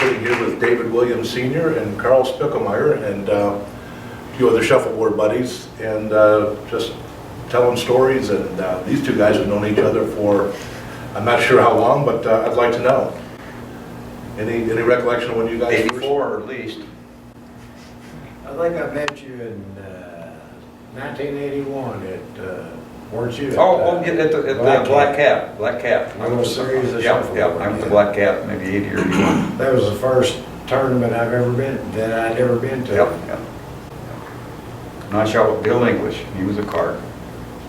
sitting here with David Williams Sr. and Karl Spickelmier and a few other shuffleboard buddies, and just telling stories. And these two guys have known each other for, I'm not sure how long, but I'd like to know. Any recollection of when you guys 84 at least. I think I met you in 1981 at, weren't you? Oh, yeah, at the Black Cat. Little series of Yeah, shuffleboard. I went to Black Cat maybe 80 or 81. That was the first tournament I'd ever been to. Yep. And I shot with Bill English. He was a card.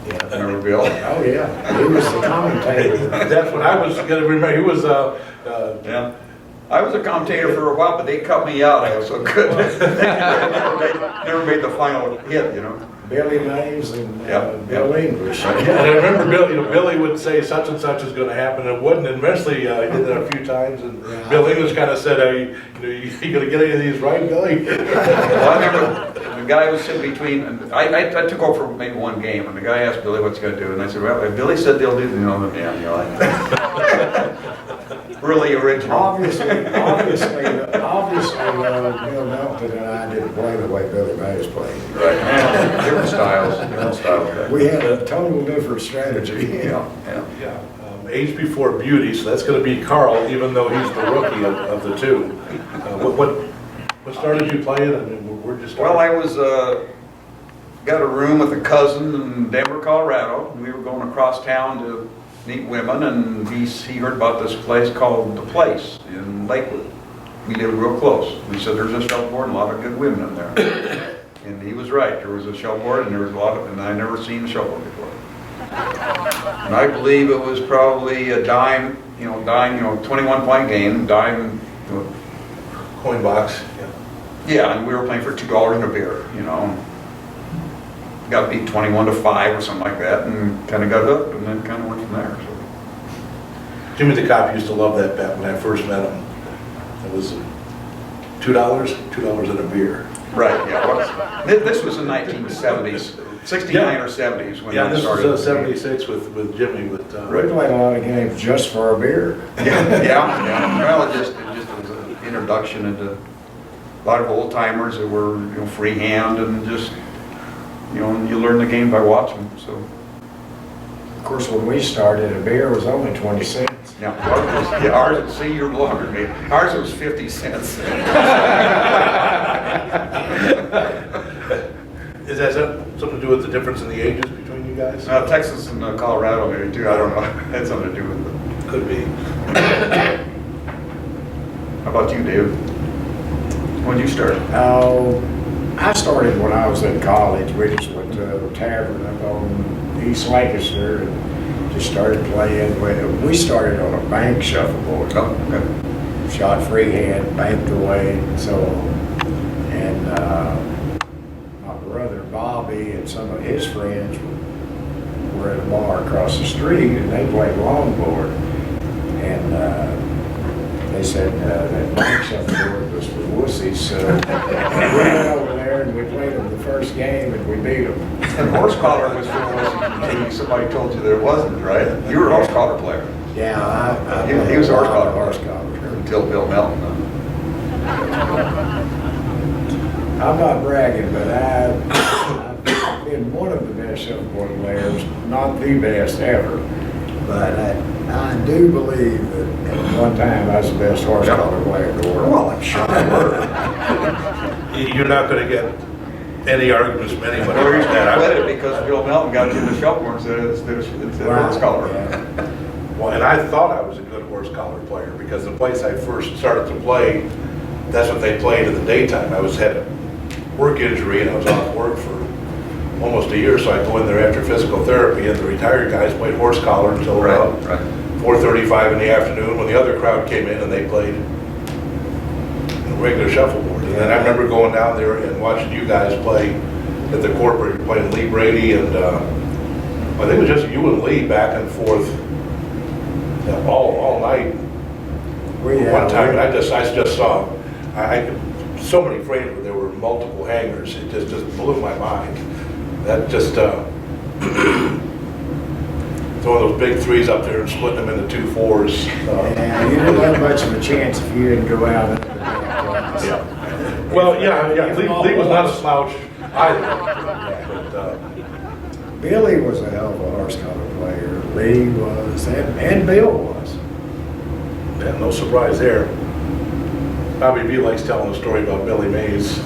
Yeah. Remember Bill? Oh, yeah. He was the commentator. That's what I was going to remember. He was, Yeah. I was a commentator for a while, but they cut me out. I was so good. never made the final hit, you know. Billy Mays and Bill English. and I remember Billy would say such and such is going to happen, and it wouldn't. And eventually, he did that a few times, and Bill English kind of said, you going to get any of these right, Billy? Well, I remember the guy was sitting between, and I took over for maybe one game, and the guy asked Billy what's he going to do, and I said, well, if Billy said they'll do, really original. Obviously, Bill Melton and I didn't play the way Billy Mays played. Right. Different styles. We had a total different strategy. Yeah. Age before beauty, so that's going to be Karl, even though he's the rookie of the two. What started you playing? I mean, we're just Well, I was got a room with a cousin in Denver, Colorado. We were going across town to meet women, and he heard about this place called The Place in Lakewood. We lived real close. We said there's a shuffleboard and a lot of good women in there. And he was right. There was a shuffleboard, and there was a lot of, and I'd never seen a shuffleboard before. And I believe it was probably a dime, 21-point game, dime. coin box. Yeah, and we were playing for $2 and a beer, Got beat 21-5 or something like that, and kind of got hooked, and then kind of went from there. So. Jimmy the Cop used to love that bet when I first met him. It was $2 and a beer. Right, yeah. This was in 1970s, 69 or 70s when Yeah, I this started. was 76 with Jimmy. We played a lot of games just for our beer. Yeah. Well, it just was an introduction into a lot of old timers that were freehand and just you learn the game by watching. So. Of course, when we started, a beer was only 20 cents. Yeah, ours, see, you're longer than me. Ours was 50 cents. Is that something to do with the difference in the ages between you guys? Texas and Colorado maybe too, I don't know. Had something to do with it. Could be. How about you, David? When did you start? I started when I was in college. We just went to a tavern up on East Lancaster and just started playing. We started on a bank shuffleboard. Oh, okay. Shot freehand, banked away, and so on. And my brother Bobby and some of his friends were at a bar across the street, and they played longboard. And they said that bank shuffleboard was for wussies, so we went over there and we played them the first game and we beat them. And horse collar was for wussies. Somebody told you that it wasn't, right? You were a horse collar player. Yeah, He was a horse collar horse player. collar. Until Bill Melton. I'm not bragging, but I've been one of the best shuffleboard players, not the best ever. But I do believe that at one time I was the best horse collar player in the world. Well, I'm sure you were. You're not going to get any arguments from anybody Well, about that. credit because Bill Melton got you the shuffleboard instead of horse collar. Yeah. Well, and I thought I was a good horse collar player because the place I first started to play, that's what they played in the daytime. I had a work injury and I was off work for almost a year, so I'd go in there after physical therapy, and the retired guys played horse collar until about 4:35 in the afternoon when the other crowd came in and they played regular shuffleboard. And then I remember going down there and watching you guys play at the corporate. You're playing Lee Brady and I think it was just you and Lee back and forth all night. One time, and I just saw so many frames where there were multiple hangers. It just blew my mind. That just throwing those big threes up there and splitting them into 2-4s. And you didn't have much of a chance if you didn't go out into the damn place. Yeah. Well, yeah, Lee was not a slouch either. But, Billy was a hell of a horse collar player. Lee was, and Bill was. yeah, no surprise there. Bobby B likes telling a story about Billy Mays.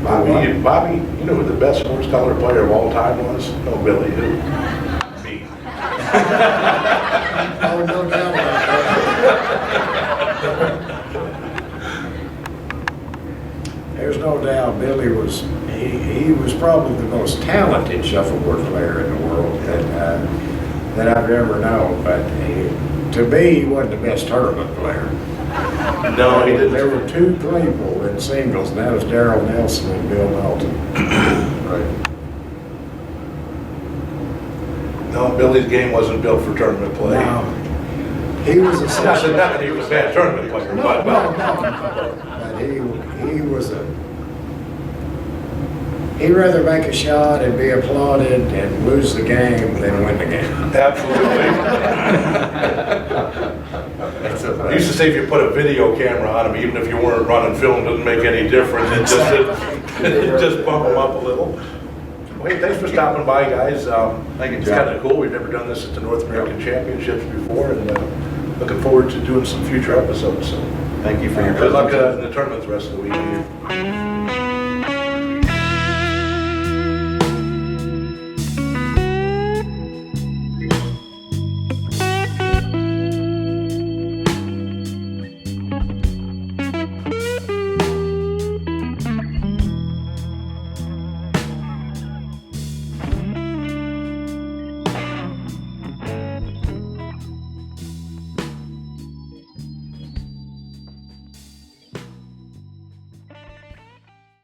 Bobby, you know who the best horse collar player of all time was? No, Billy, who? Me. Oh, no doubt about that. There's no doubt Billy was, he was probably the most talented shuffleboard player in the world that I've ever known. But to me, he wasn't the best tournament player. No, he didn't. There were two people in singles, and that was Darrell Nelson and Bill Melton. Right. No, Billy's game wasn't built for tournament play. Now, he was a Not that he was a bad tournament player, but But he was he'd rather make a shot and be applauded and lose the game than win the game. absolutely. I used to say if you put a video camera on him, even if you weren't running film, doesn't make any difference. It just bump him up a little. Well, hey, thanks for stopping by, guys. Thank you, It's John. kind of cool. We've never done this at the North American Championships before, and looking forward to doing some future episodes. So, Thank you for your good luck presentation. in the tournament the rest of the week.